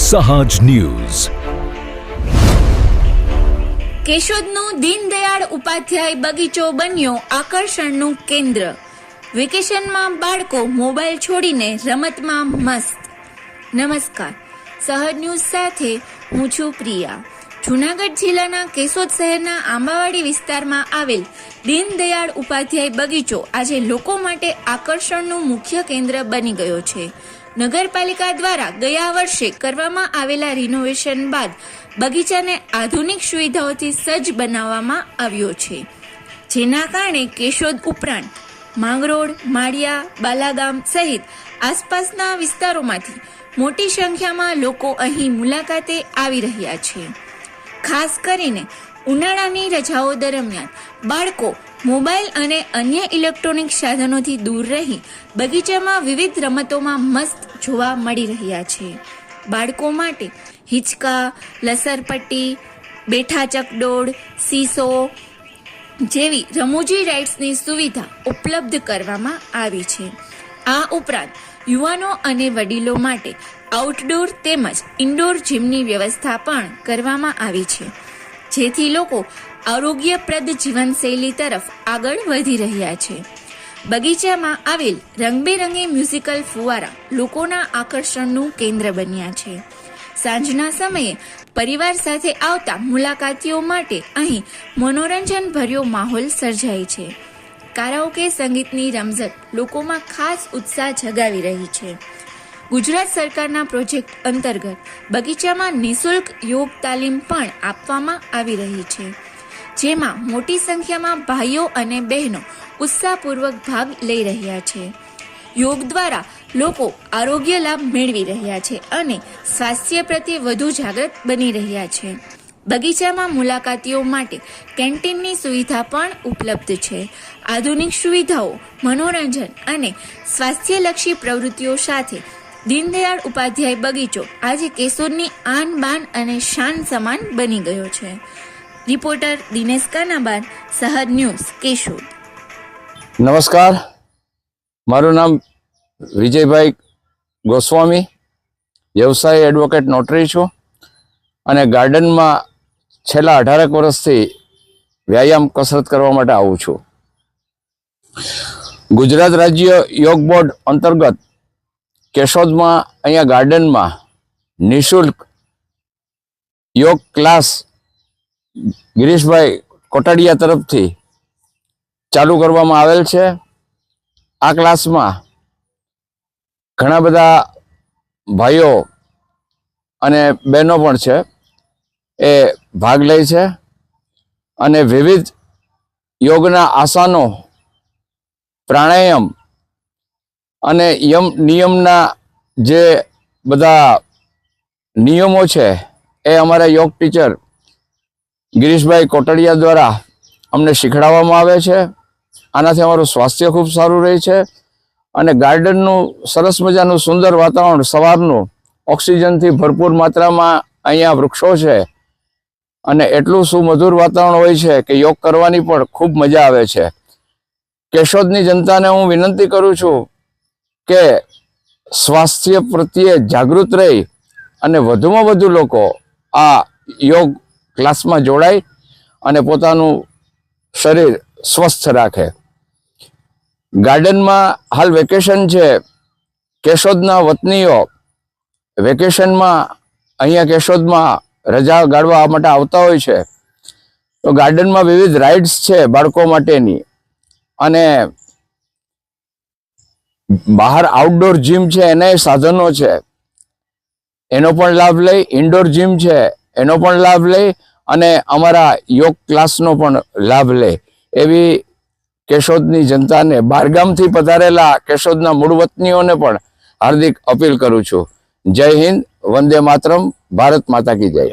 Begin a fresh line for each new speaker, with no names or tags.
સહાજ news.
કેશોદનું Deendayal Upadhyay બગીચો બન્યો આકર્ષણનું કેન્દ્ર. વેકેશનમાં બાળકો મોબાઈલ છોડીને રમતમાં મસ્ત. નમસ્કાર, સહજ ન્યૂઝ સાથે હું છું પ્રિયા. જૂનાગઢ જિલ્લાના કેશોદ શહેરના આંબાવાડી વિસ્તારમાં આવેલ દીનદયાળ ઉપાધ્યાય બગીચો આજે લોકો માટે આકર્ષણનું મુખ્ય કેન્દ્ર બની ગયો છે. નગરપાલિકા દ્વારા ગયા વર્ષે કરવામાં આવેલા રિનોવેશન બાદ બગીચાને આધુનિક સુવિધાઓથી સજ્જ બનાવવામાં આવ્યો છે, જેના કારણે કેશોદ ઉપરાંત માંગરોળ, માળિયા, બાલાગામ સહિત આસપાસના વિસ્તારોમાંથી મોટી સંખ્યામાં લોકો અહીં મુલાકાતે આવી રહ્યા છે. ખાસ કરીને ઉનાળાની રજાઓ દરમિયાન બાળકો મોબાઈલ અને અન્ય ઇલેક્ટ્રોનિક સાધનોથી દૂર રહી બગીચામાં વિવિધ રમતોમાં મસ્ત જોવા મળી રહ્યા છે. બાળકો માટે હિંચકા, લસરપટ્ટી, બેઠા ચકડોળ, સીસો જેવી રમૂજી રાઇડ્સની સુવિધા ઉપલબ્ધ કરવામાં આવી છે. આ ઉપરાંત યુવાનો અને વડીલો માટે આઉટડોર તેમજ ઇન્ડોર જીમની વ્યવસ્થા પણ કરવામાં આવી છે, જેથી લોકો આરોગ્યપ્રદ જીવનશૈલી તરફ આગળ વધી રહ્યા છે. બગીચામાં આવેલ રંગબેરંગી મ્યુઝિકલ ફુવારા લોકોના આકર્ષણનું કેન્દ્ર બન્યા છે. સાંજના સમયે પરિવાર સાથે આવતા મુલાકાતીઓ માટે અહીં મનોરંજનભર્યો માહોલ સર્જાય છે. કારાઓકે સંગીતની રમઝટ લોકોમાં ખાસ ઉત્સાહ જગાવી રહી છે. ગુજરાત સરકારના પ્રોજેક્ટ અંતર્ગત બગીચામાં નિઃશુલ્ક યોગ તાલીમ પણ આપવામાં આવી રહી છે, જેમાં મોટી સંખ્યામાં ભાઈઓ અને બહેનો ઉત્સાહપૂર્વક ભાગ લઈ રહ્યા છે. યોગ દ્વારા લોકો આરોગ્ય લાભ મેળવી રહ્યા છે અને સ્વાસ્થ્ય પ્રત્યે વધુ જાગૃત બની રહ્યા છે. બગીચામાં મુલાકાતીઓ માટે કેન્ટીનની સુવિધા પણ ઉપલબ્ધ છે. આધુનિક સુવિધાઓ, મનોરંજન અને સ્વાસ્થ્યલક્ષી પ્રવૃત્તિઓ સાથે દીનદયાળ ઉપાધ્યાય બગીચો આજે કેશોદની આન બાન અને શાન સમાન બની ગયો છે. રિપોર્ટર દિનેશ કાનાબાર, સહજ ન્યૂઝ, કેશોદ.
નમસ્કાર, મારું નામ વિજયભાઈ ગોસ્વામી, વ્યવસાય એડવોકેટ નોટરી છું અને ગાર્ડનમાં છેલ્લા 18 વર્ષથી વ્યાયામ કસરત કરવા માટે આવું છું. ગુજરાત રાજ્ય યોગ બોર્ડ અંતર્ગત કેશોદમાં અહીંયા ગાર્ડનમાં નિઃશુલ્ક યોગ ક્લાસ ગિરીશભાઈ કોટાડિયા તરફથી ચાલુ કરવામાં આવેલ છે. આ ક્લાસમાં ઘણા બધા ભાઈઓ અને બહેનો પણ છે, એ ભાગ લે છે અને વિવિધ યોગના આસનો, પ્રાણાયામ અને નિયમના જે બધા નિયમો છે એ અમારા યોગ ટીચર ગિરીશભાઈ કોટડિયા દ્વારા અમને શીખવાડવામાં આવે છે. આનાથી અમારું સ્વાસ્થ્ય ખૂબ સારું રહે છે અને ગાર્ડનનું સરસ મજાનું સુંદર વાતાવરણ, સવારનું ઓક્સિજનથી ભરપૂર માત્રામાં અહીંયા વૃક્ષો છે અને એટલું સુમધુર વાતાવરણ હોય છે કે યોગ કરવાની પણ ખૂબ મજા આવે છે. કેશોદની જનતાને હું વિનંતી કરું છું કે સ્વાસ્થ્ય પ્રત્યે જાગૃત રહી અને વધુમાં વધુ લોકો આ યોગ ક્લાસમાં જોડાય અને પોતાનું શરીર સ્વસ્થ રાખે. ગાર્ડનમાં હાલ વેકેશન છે. કેશોદના વતનીઓ વેકેશનમાં અહીંયા કેશોદમાં રજા ગાળવા માટે આવતા હોય છે, તો ગાર્ડનમાં વિવિધ રાઇડ્સ છે બાળકો માટેની અને બહાર આઉટડોર જીમ છે, એના સાધનો છે, એનો પણ લાભ લઈ, ઇન્ડોર જીમ છે એનો પણ લાભ લઈ અને અમારા યોગ ક્લાસનો પણ લાભ લે એવી કેશોદની જનતાને, બહારગામથી પધારેલા કેશોદના મૂળ વતનીઓને પણ હાર્દિક અપીલ કરું છું. જય હિન્દ, વંદે માતરમ, ભારત માતા કી જય.